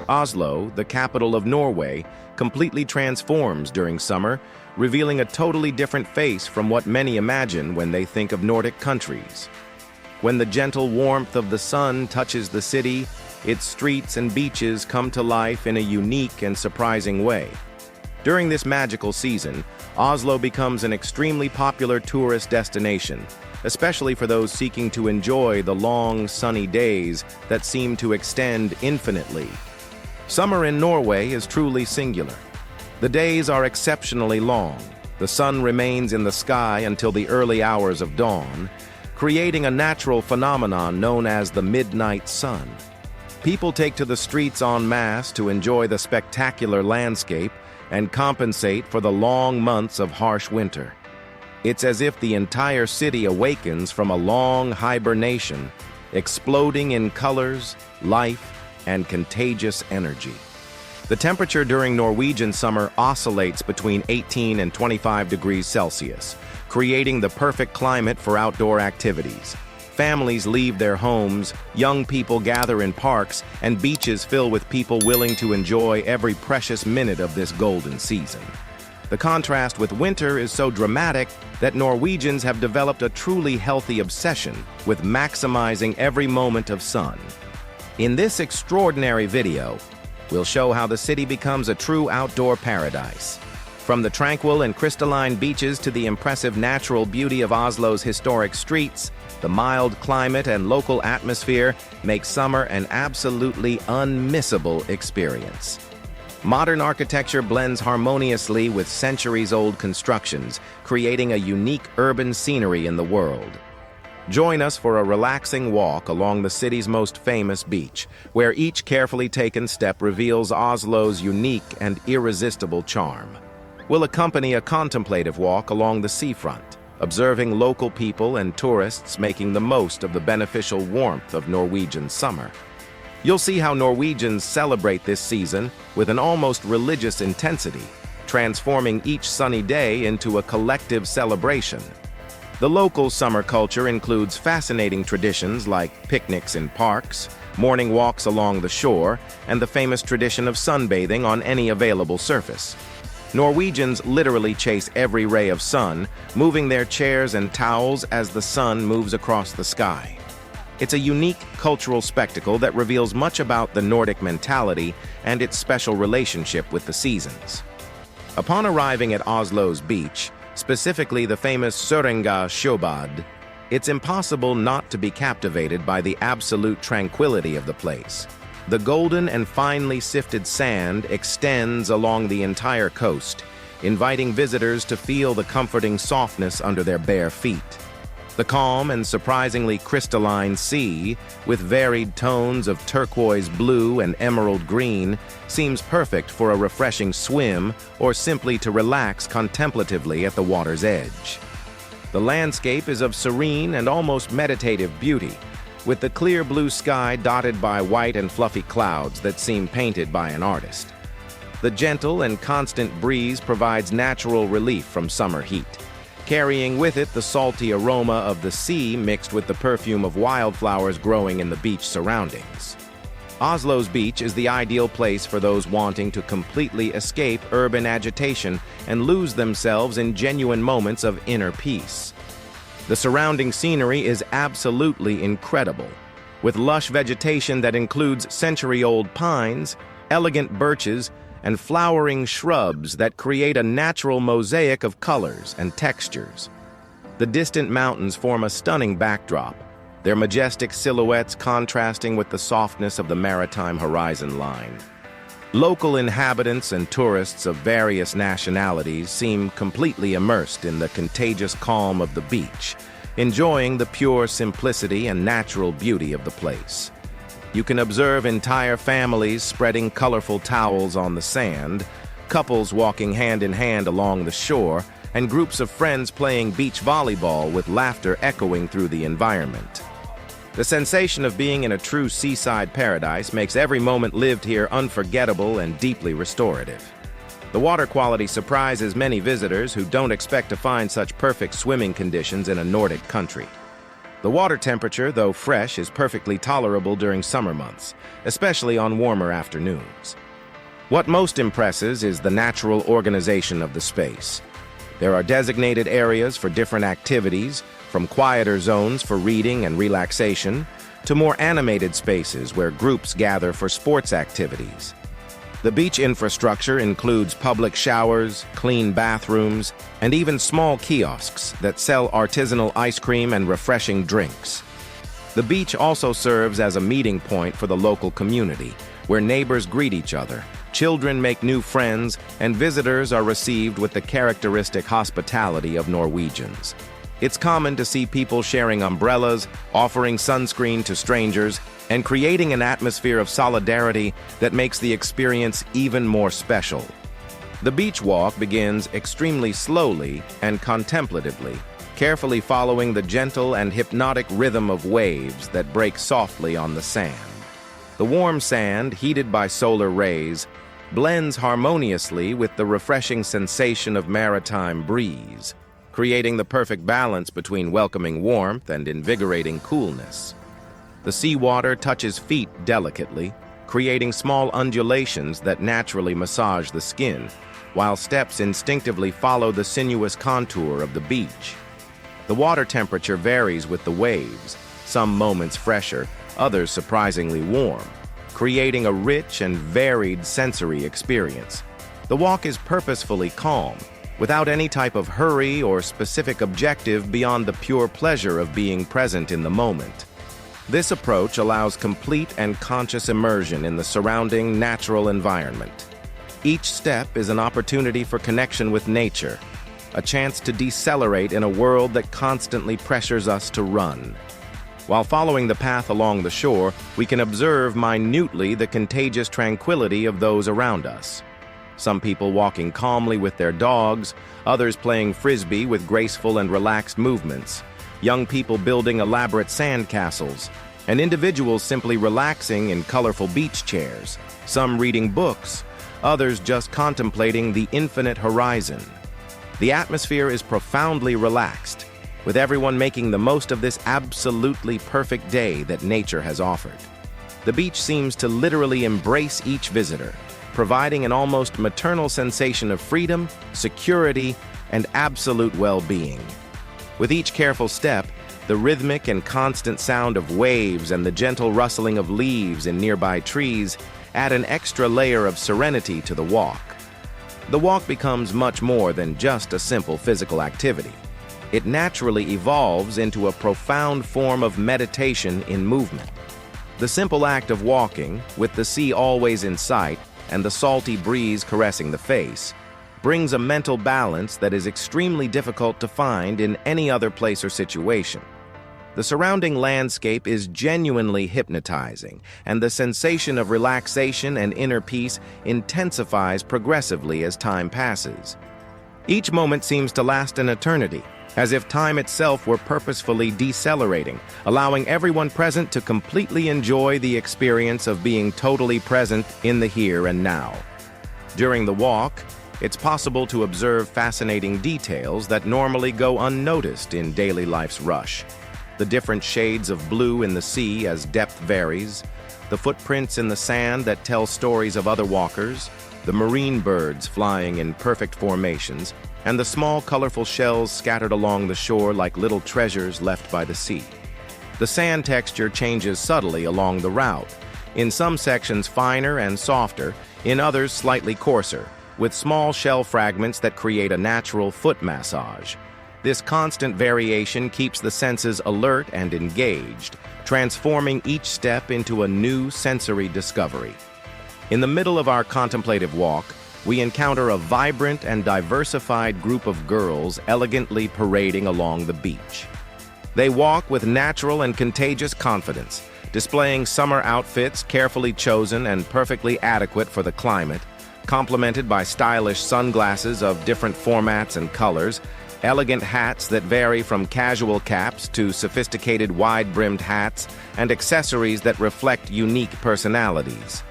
Oslo, the capital of Norway, completely transforms during summer, revealing a totally different face from what many imagine when they think of Nordic countries. When the gentle warmth of the sun touches the city, its streets and beaches come to life in a unique and surprising way. During this magical season, Oslo becomes an extremely popular tourist destination, especially for those seeking to enjoy the long, sunny days that seem to extend infinitely. Summer in Norway is truly singular. The days are exceptionally long. The sun remains in the sky until the early hours of dawn, creating a natural phenomenon known as the midnight sun. People take to the streets en masse to enjoy the spectacular landscape and compensate for the long months of harsh winter. It's as if the entire city awakens from a long hibernation, exploding in colors, life, and contagious energy. The temperature during Norwegian summer oscillates between 18 and 25 degrees Celsius, creating the perfect climate for outdoor activities. Families leave their homes, young people gather in parks, and beaches fill with people willing to enjoy every precious minute of this golden season. The contrast with winter is so dramatic that Norwegians have developed a truly healthy obsession with maximizing every moment of sun. In this extraordinary video, we'll show how the city becomes a true outdoor paradise. From the tranquil and crystalline beaches to the impressive natural beauty of Oslo's historic streets, the mild climate and local atmosphere make summer an absolutely unmissable experience. Modern architecture blends harmoniously with centuries-old constructions, creating a unique urban scenery in the world. Join us for a relaxing walk along the city's most famous beach, where each carefully taken step reveals Oslo's unique and irresistible charm. We'll accompany a contemplative walk along the seafront, observing local people and tourists making the most of the beneficial warmth of Norwegian summer. You'll see how Norwegians celebrate this season with an almost religious intensity, transforming each sunny day into a collective celebration. The local summer culture includes fascinating traditions like picnics in parks, morning walks along the shore, and the famous tradition of sunbathing on any available surface. Norwegians literally chase every ray of sun, moving their chairs and towels as the sun moves across the sky. It's a unique cultural spectacle that reveals much about the Nordic mentality and its special relationship with the seasons. Upon arriving at Oslo's beach, specifically the famous Sjøbad, it's impossible not to be captivated by the absolute tranquility of the place. The golden and finely sifted sand extends along the entire coast, inviting visitors to feel the comforting softness under their bare feet. The calm and surprisingly crystalline sea, with varied tones of turquoise blue and emerald green, seems perfect for a refreshing swim or simply to relax contemplatively at the water's edge. The landscape is of serene and almost meditative beauty, with the clear blue sky dotted by white and fluffy clouds that seem painted by an artist. The gentle and constant breeze provides natural relief from summer heat, carrying with it the salty aroma of the sea mixed with the perfume of wildflowers growing in the beach surroundings. Oslo's beach is the ideal place for those wanting to completely escape urban agitation and lose themselves in genuine moments of inner peace. The surrounding scenery is absolutely incredible, with lush vegetation that includes century-old pines, elegant birches, and flowering shrubs that create a natural mosaic of colors and textures. The distant mountains form a stunning backdrop, their majestic silhouettes contrasting with the softness of the maritime horizon line. Local inhabitants and tourists of various nationalities seem completely immersed in the contagious calm of the beach, enjoying the pure simplicity and natural beauty of the place. You can observe entire families spreading colorful towels on the sand, couples walking hand in hand along the shore, and groups of friends playing beach volleyball with laughter echoing through the environment. The sensation of being in a true seaside paradise makes every moment lived here unforgettable and deeply restorative. The water quality surprises many visitors who don't expect to find such perfect swimming conditions in a Nordic country. The water temperature, though fresh, is perfectly tolerable during summer months, especially on warmer afternoons. What most impresses is the natural organization of the space. There are designated areas for different activities, from quieter zones for reading and relaxation, to more animated spaces where groups gather for sports activities. The beach infrastructure includes public showers, clean bathrooms, and even small kiosks that sell artisanal ice cream and refreshing drinks. The beach also serves as a meeting point for the local community, where neighbors greet each other, children make new friends, and visitors are received with the characteristic hospitality of Norwegians. It's common to see people sharing umbrellas, offering sunscreen to strangers, and creating an atmosphere of solidarity that makes the experience even more special. The beach walk begins extremely slowly and contemplatively, carefully following the gentle and hypnotic rhythm of waves that break softly on the sand. The warm sand, heated by solar rays, blends harmoniously with the refreshing sensation of maritime breeze, creating the perfect balance between welcoming warmth and invigorating coolness. The seawater touches feet delicately, creating small undulations that naturally massage the skin, while steps instinctively follow the sinuous contour of the beach. The water temperature varies with the waves, some moments fresher, others surprisingly warm, creating a rich and varied sensory experience. The walk is purposefully calm, without any type of hurry or specific objective beyond the pure pleasure of being present in the moment. This approach allows complete and conscious immersion in the surrounding natural environment. Each step is an opportunity for connection with nature, a chance to decelerate in a world that constantly pressures us to run. While following the path along the shore, we can observe minutely the contagious tranquility of those around us. Some people walking calmly with their dogs, others playing frisbee with graceful and relaxed movements, young people building elaborate sand castles, and individuals simply relaxing in colorful beach chairs, some reading books, others just contemplating the infinite horizon. The atmosphere is profoundly relaxed, with everyone making the most of this absolutely perfect day that nature has offered. The beach seems to literally embrace each visitor, providing an almost maternal sensation of freedom, security, and absolute well-being. With each careful step, the rhythmic and constant sound of waves and the gentle rustling of leaves in nearby trees add an extra layer of serenity to the walk. The walk becomes much more than just a simple physical activity. It naturally evolves into a profound form of meditation in movement. The simple act of walking, with the sea always in sight and the salty breeze caressing the face, brings a mental balance that is extremely difficult to find in any other place or situation. The surrounding landscape is genuinely hypnotizing, and the sensation of relaxation and inner peace intensifies progressively as time passes. Each moment seems to last an eternity, as if time itself were purposefully decelerating, allowing everyone present to completely enjoy the experience of being totally present in the here and now. During the walk, it's possible to observe fascinating details that normally go unnoticed in daily life's rush. The different shades of blue in the sea as depth varies, the footprints in the sand that tell stories of other walkers, the marine birds flying in perfect formations, and the small colorful shells scattered along the shore like little treasures left by the sea. The sand texture changes subtly along the route, in some sections finer and softer, in others slightly coarser, with small shell fragments that create a natural foot massage. This constant variation keeps the senses alert and engaged, transforming each step into a new sensory discovery. In the middle of our contemplative walk, we encounter a vibrant and diversified group of girls elegantly parading along the beach. They walk with natural and contagious confidence, displaying summer outfits carefully chosen and perfectly adequate for the climate, complemented by stylish sunglasses of different formats and colors, elegant hats that vary from casual caps to sophisticated wide-brimmed hats, and accessories that reflect unique personalities.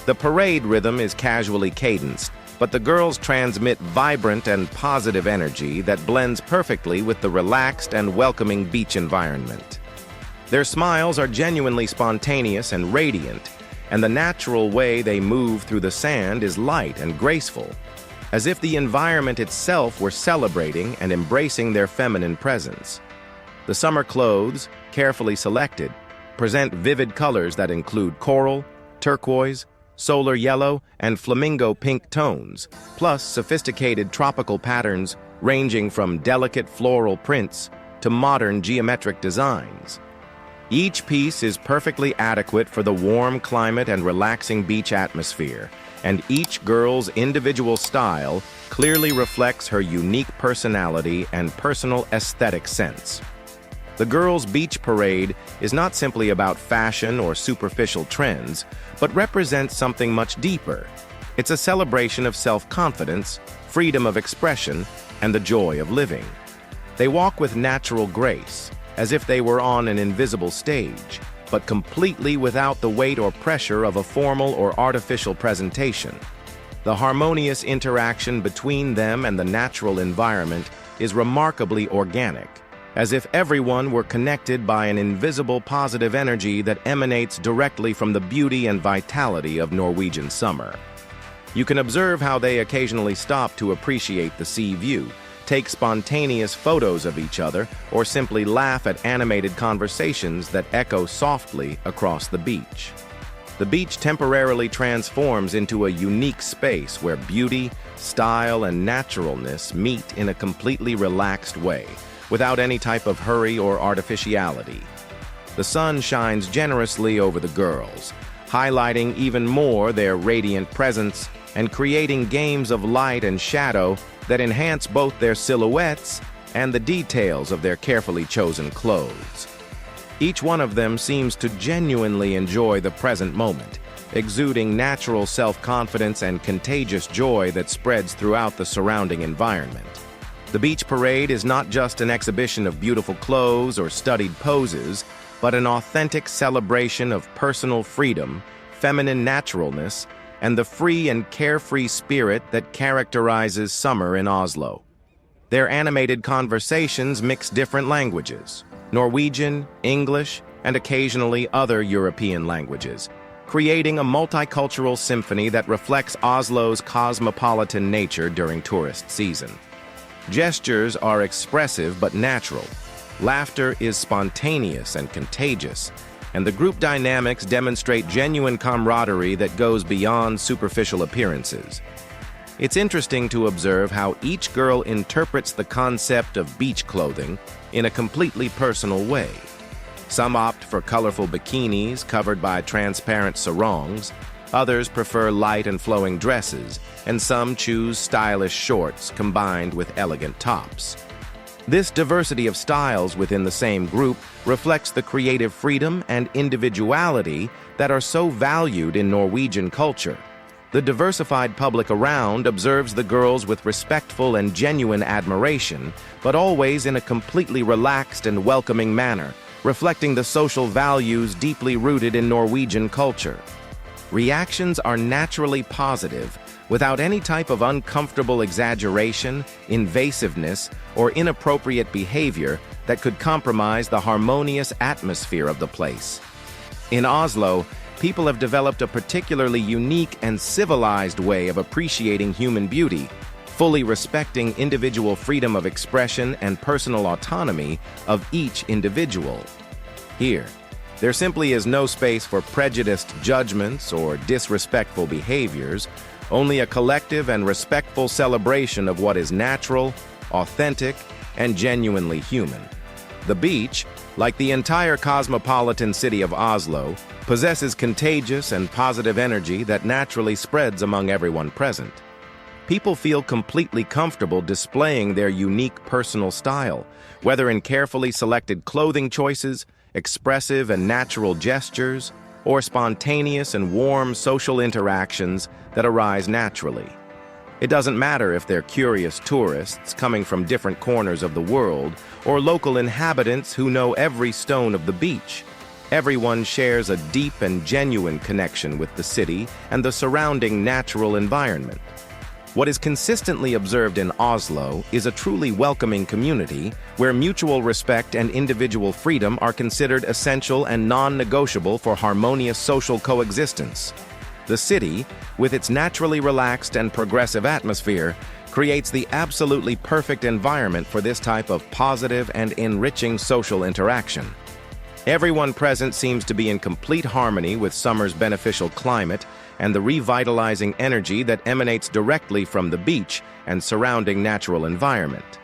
The parade rhythm is casually cadenced, but the girls transmit vibrant and positive energy that blends perfectly with the relaxed and welcoming beach environment. Their smiles are genuinely spontaneous and radiant, and the natural way they move through the sand is light and graceful, as if the environment itself were celebrating and embracing their feminine presence. The summer clothes, carefully selected, present vivid colors that include coral, turquoise, solar yellow, and flamingo pink tones, plus sophisticated tropical patterns ranging from delicate floral prints to modern geometric designs. Each piece is perfectly adequate for the warm climate and relaxing beach atmosphere, and each girl's individual style clearly reflects her unique personality and personal aesthetic sense. The girls' beach parade is not simply about fashion or superficial trends, but represents something much deeper. It's a celebration of self-confidence, freedom of expression, and the joy of living. They walk with natural grace, as if they were on an invisible stage, but completely without the weight or pressure of a formal or artificial presentation. The harmonious interaction between them and the natural environment is remarkably organic, as if everyone were connected by an invisible positive energy that emanates directly from the beauty and vitality of Norwegian summer. You can observe how they occasionally stop to appreciate the sea view, take spontaneous photos of each other, or simply laugh at animated conversations that echo softly across the beach. The beach temporarily transforms into a unique space where beauty, style, and naturalness meet in a completely relaxed way, without any type of hurry or artificiality. The sun shines generously over the girls, highlighting even more their radiant presence and creating games of light and shadow that enhance both their silhouettes and the details of their carefully chosen clothes. Each one of them seems to genuinely enjoy the present moment, exuding natural self-confidence and contagious joy that spreads throughout the surrounding environment. The beach parade is not just an exhibition of beautiful clothes or studied poses, but an authentic celebration of personal freedom, feminine naturalness, and the free and carefree spirit that characterizes summer in Oslo. Their animated conversations mix different languages, Norwegian, English, and occasionally other European languages, creating a multicultural symphony that reflects Oslo's cosmopolitan nature during tourist season. Gestures are expressive but natural. Laughter is spontaneous and contagious, and the group dynamics demonstrate genuine camaraderie that goes beyond superficial appearances. It's interesting to observe how each girl interprets the concept of beach clothing in a completely personal way. Some opt for colorful bikinis covered by transparent sarongs, others prefer light and flowing dresses, and some choose stylish shorts combined with elegant tops. This diversity of styles within the same group reflects the creative freedom and individuality that are so valued in Norwegian culture. The diversified public around observes the girls with respectful and genuine admiration, but always in a completely relaxed and welcoming manner, reflecting the social values deeply rooted in Norwegian culture. Reactions are naturally positive, without any type of uncomfortable exaggeration, invasiveness, or inappropriate behavior that could compromise the harmonious atmosphere of the place. In Oslo, people have developed a particularly unique and civilized way of appreciating human beauty, fully respecting individual freedom of expression and personal autonomy of each individual. Here, there simply is no space for prejudiced judgments or disrespectful behaviors, only a collective and respectful celebration of what is natural, authentic, and genuinely human. The beach, like the entire cosmopolitan city of Oslo, possesses contagious and positive energy that naturally spreads among everyone present. People feel completely comfortable displaying their unique personal style, whether in carefully selected clothing choices, expressive and natural gestures, or spontaneous and warm social interactions that arise naturally. It doesn't matter if they're curious tourists coming from different corners of the world or local inhabitants who know every stone of the beach. Everyone shares a deep and genuine connection with the city and the surrounding natural environment. What is consistently observed in Oslo is a truly welcoming community where mutual respect and individual freedom are considered essential and non-negotiable for harmonious social coexistence. The city, with its naturally relaxed and progressive atmosphere, creates the absolutely perfect environment for this type of positive and enriching social interaction. Everyone present seems to be in complete harmony with summer's beneficial climate and the revitalizing energy that emanates directly from the beach and surrounding natural environment.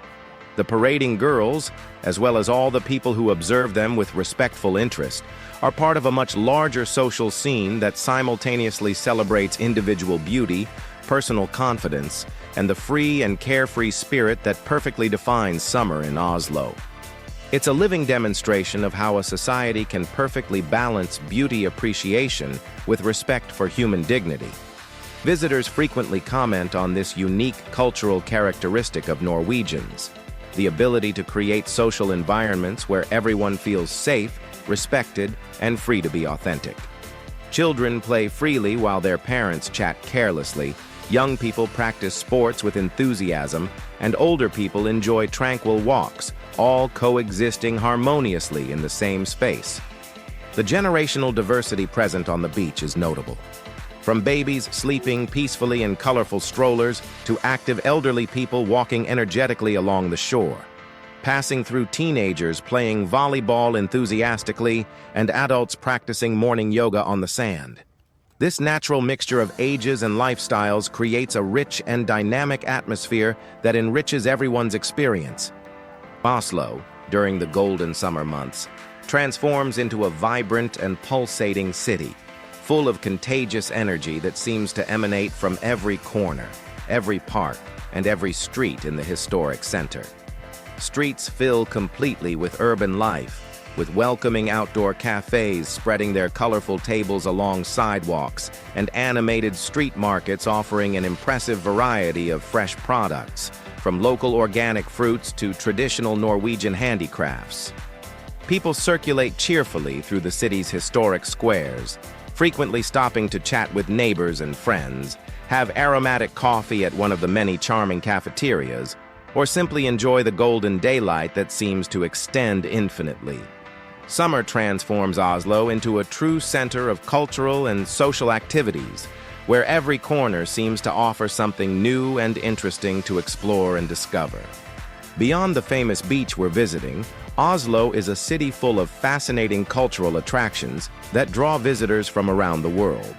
The parading girls, as well as all the people who observe them with respectful interest, are part of a much larger social scene that simultaneously celebrates individual beauty, personal confidence, and the free and carefree spirit that perfectly defines summer in Oslo. It's a living demonstration of how a society can perfectly balance beauty appreciation with respect for human dignity. Visitors frequently comment on this unique cultural characteristic of Norwegians, the ability to create social environments where everyone feels safe, respected, and free to be authentic. Children play freely while their parents chat carelessly, young people practice sports with enthusiasm, and older people enjoy tranquil walks, all coexisting harmoniously in the same space. The generational diversity present on the beach is notable. From babies sleeping peacefully in colorful strollers to active elderly people walking energetically along the shore, passing through teenagers playing volleyball enthusiastically and adults practicing morning yoga on the sand. This natural mixture of ages and lifestyles creates a rich and dynamic atmosphere that enriches everyone's experience. Oslo, during the golden summer months, transforms into a vibrant and pulsating city, full of contagious energy that seems to emanate from every corner, every park, and every street in the historic center. Streets fill completely with urban life, with welcoming outdoor cafes spreading their colorful tables along sidewalks and animated street markets offering an impressive variety of fresh products, from local organic fruits to traditional Norwegian handicrafts. People circulate cheerfully through the city's historic squares, frequently stopping to chat with neighbors and friends, have aromatic coffee at one of the many charming cafeterias, or simply enjoy the golden daylight that seems to extend infinitely. Summer transforms Oslo into a true center of cultural and social activities, where every corner seems to offer something new and interesting to explore and discover. Beyond the famous beach we're visiting, Oslo is a city full of fascinating cultural attractions that draw visitors from around the world.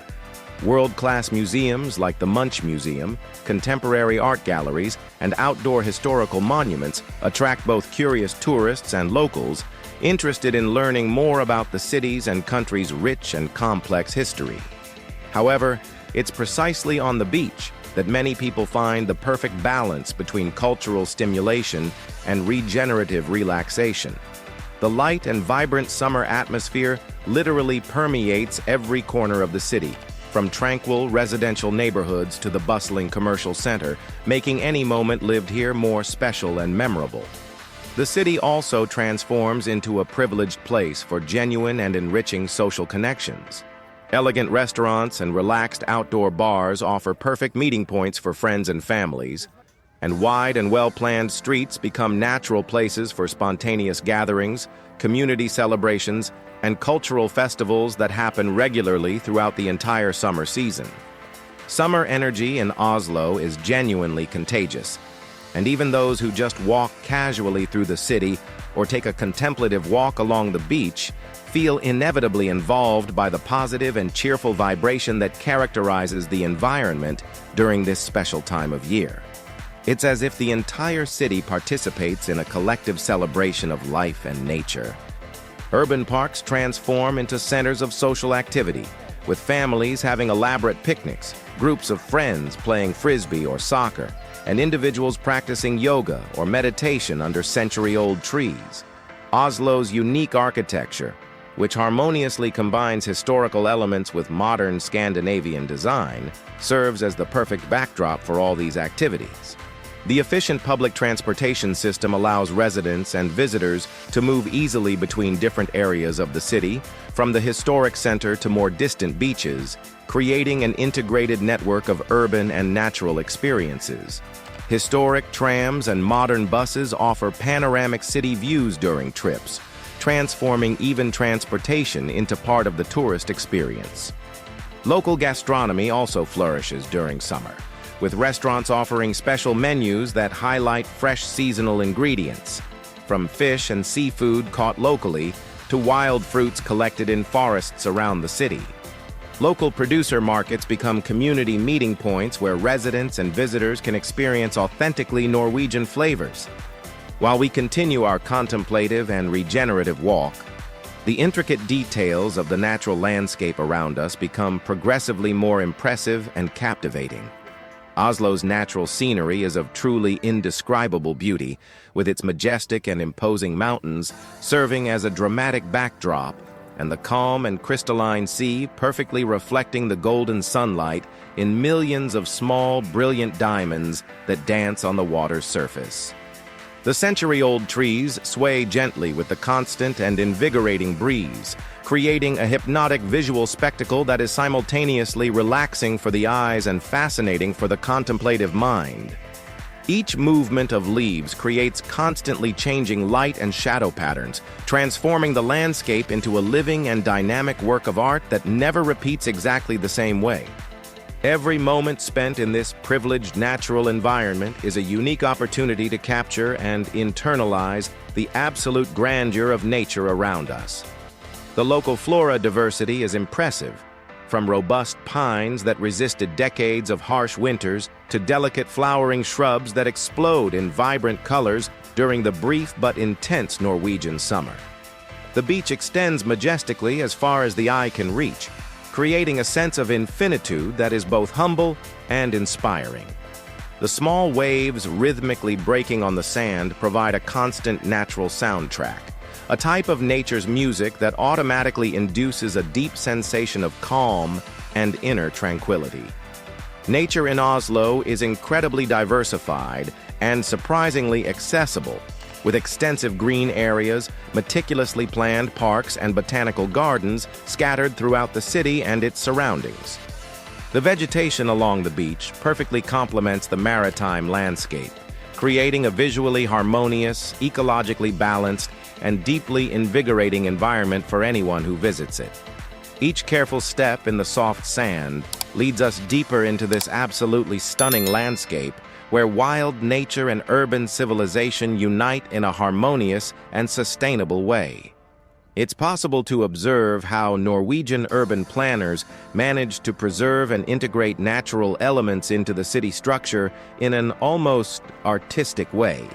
World-class museums like the Munch Museum, contemporary art galleries, and outdoor historical monuments attract both curious tourists and locals interested in learning more about the city's and country's rich and complex history. However, it's precisely on the beach that many people find the perfect balance between cultural stimulation and regenerative relaxation. The light and vibrant summer atmosphere literally permeates every corner of the city, from tranquil residential neighborhoods to the bustling commercial center, making any moment lived here more special and memorable. The city also transforms into a privileged place for genuine and enriching social connections. Elegant restaurants and relaxed outdoor bars offer perfect meeting points for friends and families, and wide and well-planned streets become natural places for spontaneous gatherings, community celebrations, and cultural festivals that happen regularly throughout the entire summer season. Summer energy in Oslo is genuinely contagious, and even those who just walk casually through the city or take a contemplative walk along the beach feel inevitably involved by the positive and cheerful vibration that characterizes the environment during this special time of year. It's as if the entire city participates in a collective celebration of life and nature. Urban parks transform into centers of social activity, with families having elaborate picnics, groups of friends playing frisbee or soccer, and individuals practicing yoga or meditation under century-old trees. Oslo's unique architecture, which harmoniously combines historical elements with modern Scandinavian design, serves as the perfect backdrop for all these activities. The efficient public transportation system allows residents and visitors to move easily between different areas of the city, from the historic center to more distant beaches, creating an integrated network of urban and natural experiences. Historic trams and modern buses offer panoramic city views during trips, transforming even transportation into part of the tourist experience. Local gastronomy also flourishes during summer, with restaurants offering special menus that highlight fresh seasonal ingredients, from fish and seafood caught locally to wild fruits collected in forests around the city. Local producer markets become community meeting points where residents and visitors can experience authentically Norwegian flavors. While we continue our contemplative and regenerative walk, the intricate details of the natural landscape around us become progressively more impressive and captivating. Oslo's natural scenery is of truly indescribable beauty, with its majestic and imposing mountains serving as a dramatic backdrop, and the calm and crystalline sea perfectly reflecting the golden sunlight in millions of small, brilliant diamonds that dance on the water's surface. The century-old trees sway gently with the constant and invigorating breeze, creating a hypnotic visual spectacle that is simultaneously relaxing for the eyes and fascinating for the contemplative mind. Each movement of leaves creates constantly changing light and shadow patterns, transforming the landscape into a living and dynamic work of art that never repeats exactly the same way. Every moment spent in this privileged natural environment is a unique opportunity to capture and internalize the absolute grandeur of nature around us. The local flora diversity is impressive, from robust pines that resisted decades of harsh winters to delicate flowering shrubs that explode in vibrant colors during the brief but intense Norwegian summer. The beach extends majestically as far as the eye can reach, creating a sense of infinitude that is both humble and inspiring. The small waves rhythmically breaking on the sand provide a constant natural soundtrack, a type of nature's music that automatically induces a deep sensation of calm and inner tranquility. Nature in Oslo is incredibly diversified and surprisingly accessible, with extensive green areas, meticulously planned parks and botanical gardens scattered throughout the city and its surroundings. The vegetation along the beach perfectly complements the maritime landscape, creating a visually harmonious, ecologically balanced, and deeply invigorating environment for anyone who visits it. Each careful step in the soft sand leads us deeper into this absolutely stunning landscape, where wild nature and urban civilization unite in a harmonious and sustainable way. It's possible to observe how Norwegian urban planners manage to preserve and integrate natural elements into the city structure in an almost artistic way.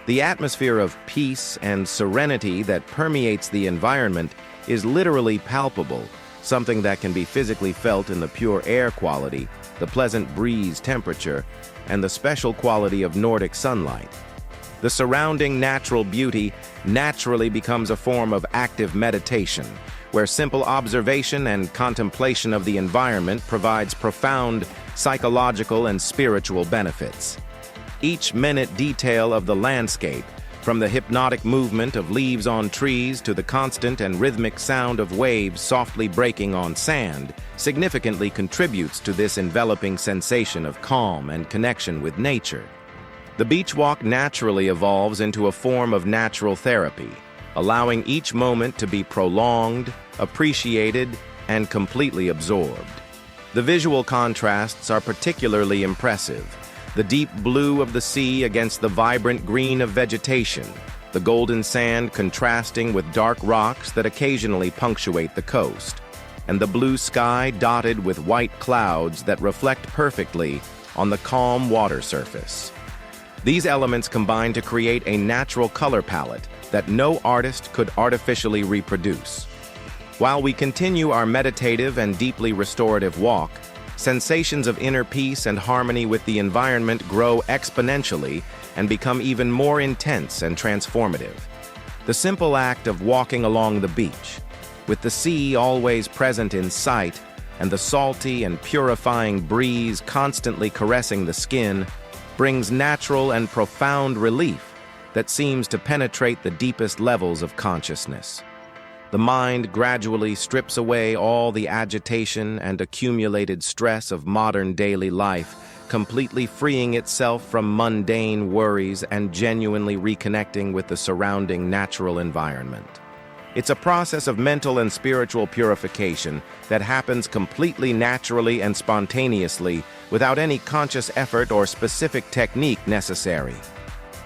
The atmosphere of peace and serenity that permeates the environment is literally palpable, something that can be physically felt in the pure air quality, the pleasant breeze temperature, and the special quality of Nordic sunlight. The surrounding natural beauty naturally becomes a form of active meditation, where simple observation and contemplation of the environment provides profound psychological and spiritual benefits. Each minute detail of the landscape, from the hypnotic movement of leaves on trees to the constant and rhythmic sound of waves softly breaking on sand, significantly contributes to this enveloping sensation of calm and connection with nature. The beach walk naturally evolves into a form of natural therapy, allowing each moment to be prolonged, appreciated, and completely absorbed. The visual contrasts are particularly impressive. The deep blue of the sea against the vibrant green of vegetation, the golden sand contrasting with dark rocks that occasionally punctuate the coast, and the blue sky dotted with white clouds that reflect perfectly on the calm water surface. These elements combine to create a natural color palette that no artist could artificially reproduce. While we continue our meditative and deeply restorative walk, sensations of inner peace and harmony with the environment grow exponentially and become even more intense and transformative. The simple act of walking along the beach, with the sea always present in sight and the salty and purifying breeze constantly caressing the skin, brings natural and profound relief that seems to penetrate the deepest levels of consciousness. The mind gradually strips away all the agitation and accumulated stress of modern daily life, completely freeing itself from mundane worries and genuinely reconnecting with the surrounding natural environment. It's a process of mental and spiritual purification that happens completely naturally and spontaneously without any conscious effort or specific technique necessary.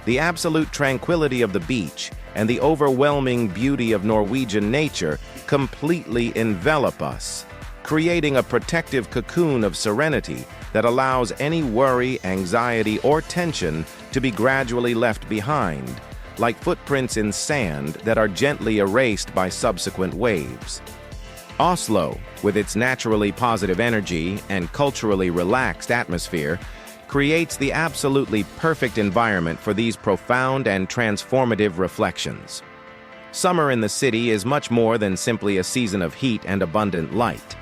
The absolute tranquility of the beach and the overwhelming beauty of Norwegian nature completely envelop us, creating a protective cocoon of serenity that allows any worry, anxiety, or tension to be gradually left behind, like footprints in sand that are gently erased by subsequent waves. Oslo, with its naturally positive energy and culturally relaxed atmosphere, creates the absolutely perfect environment for these profound and transformative reflections. Summer in the city is much more than simply a season of heat and abundant light.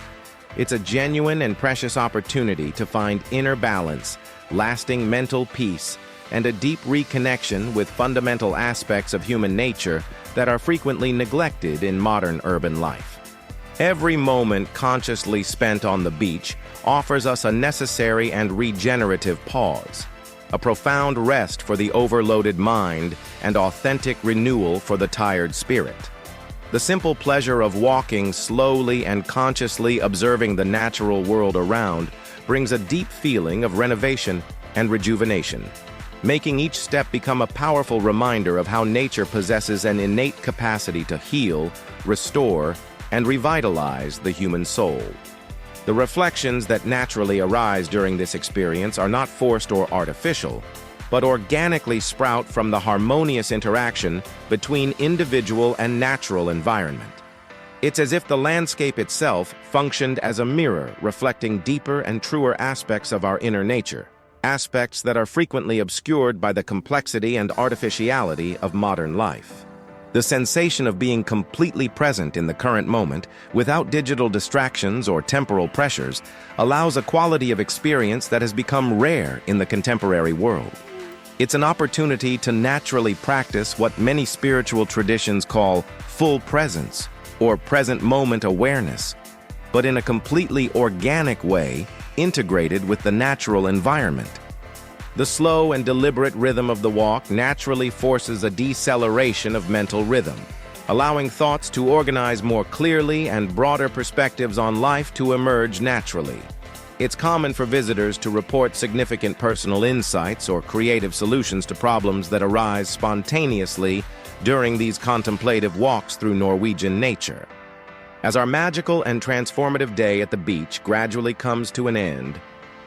It's a genuine and precious opportunity to find inner balance, lasting mental peace, and a deep reconnection with fundamental aspects of human nature that are frequently neglected in modern urban life. Every moment consciously spent on the beach offers us a necessary and regenerative pause, a profound rest for the overloaded mind and authentic renewal for the tired spirit. The simple pleasure of walking slowly and consciously observing the natural world around brings a deep feeling of renovation and rejuvenation, making each step become a powerful reminder of how nature possesses an innate capacity to heal, restore, and revitalize the human soul. The reflections that naturally arise during this experience are not forced or artificial, but organically sprout from the harmonious interaction between individual and natural environment. It's as if the landscape itself functioned as a mirror reflecting deeper and truer aspects of our inner nature, aspects that are frequently obscured by the complexity and artificiality of modern life. The sensation of being completely present in the current moment, without digital distractions or temporal pressures, allows a quality of experience that has become rare in the contemporary world. It's an opportunity to naturally practice what many spiritual traditions call full presence or present moment awareness, but in a completely organic way, integrated with the natural environment. The slow and deliberate rhythm of the walk naturally forces a deceleration of mental rhythm, allowing thoughts to organize more clearly and broader perspectives on life to emerge naturally. It's common for visitors to report significant personal insights or creative solutions to problems that arise spontaneously during these contemplative walks through Norwegian nature. As our magical and transformative day at the beach gradually comes to an end,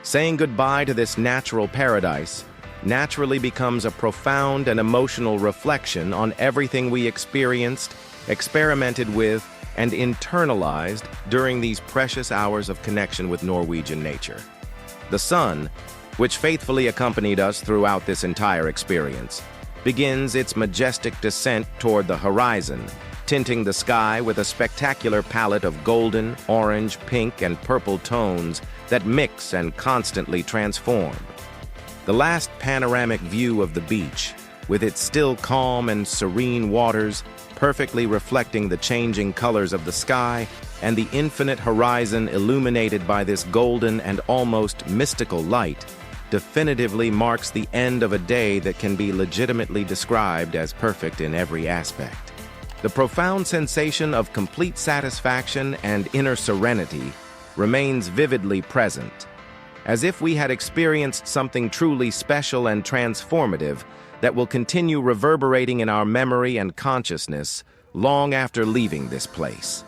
saying goodbye to this natural paradise naturally becomes a profound and emotional reflection on everything we experienced, experimented with, and internalized during these precious hours of connection with Norwegian nature. The sun, which faithfully accompanied us throughout this entire experience, begins its majestic descent toward the horizon, tinting the sky with a spectacular palette of golden, orange, pink, and purple tones that mix and constantly transform. The last panoramic view of the beach, with its still calm and serene waters, perfectly reflecting the changing colors of the sky and the infinite horizon illuminated by this golden and almost mystical light, definitively marks the end of a day that can be legitimately described as perfect in every aspect. The profound sensation of complete satisfaction and inner serenity remains vividly present, as if we had experienced something truly special and transformative that will continue reverberating in our memory and consciousness long after leaving this place.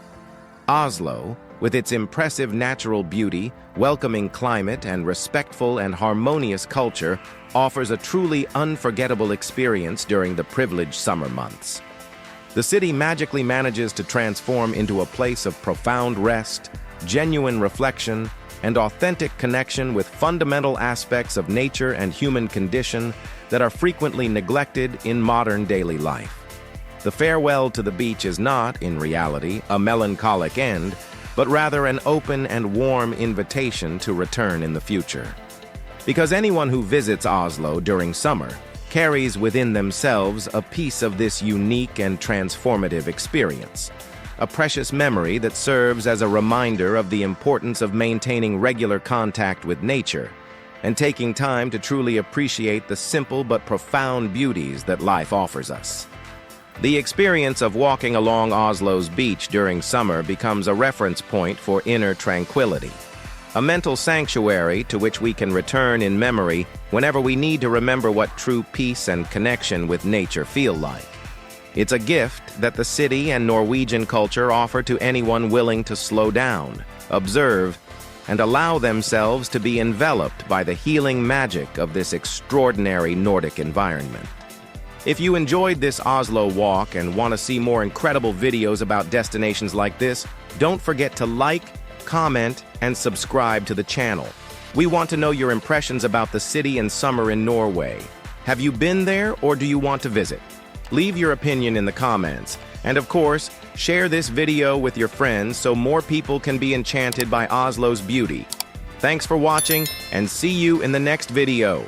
Oslo, with its impressive natural beauty, welcoming climate, and respectful and harmonious culture, offers a truly unforgettable experience during the privileged summer months. The city magically manages to transform into a place of profound rest, genuine reflection, and authentic connection with fundamental aspects of nature and human condition that are frequently neglected in modern daily life. The farewell to the beach is not, in reality, a melancholic end, but rather an open and warm invitation to return in the future. because anyone who visits Oslo during summer carries within themselves a piece of this unique and transformative experience, a precious memory that serves as a reminder of the importance of maintaining regular contact with nature and taking time to truly appreciate the simple but profound beauties that life offers us. The experience of walking along Oslo's beach during summer becomes a reference point for inner tranquility, a mental sanctuary to which we can return in memory whenever we need to remember what true peace and connection with nature feel like. It's a gift that the city and Norwegian culture offer to anyone willing to slow down, observe, and allow themselves to be enveloped by the healing magic of this extraordinary Nordic environment. If you enjoyed this Oslo walk and want to see more incredible videos about destinations like this, don't forget to like, comment, and subscribe to the channel. We want to know your impressions about the city and summer in Norway. Have you been there or do you want to visit? Leave your opinion in the comments. And of course, share this video with your friends so more people can be enchanted by Oslo's beauty. Thanks for watching and see you in the next video.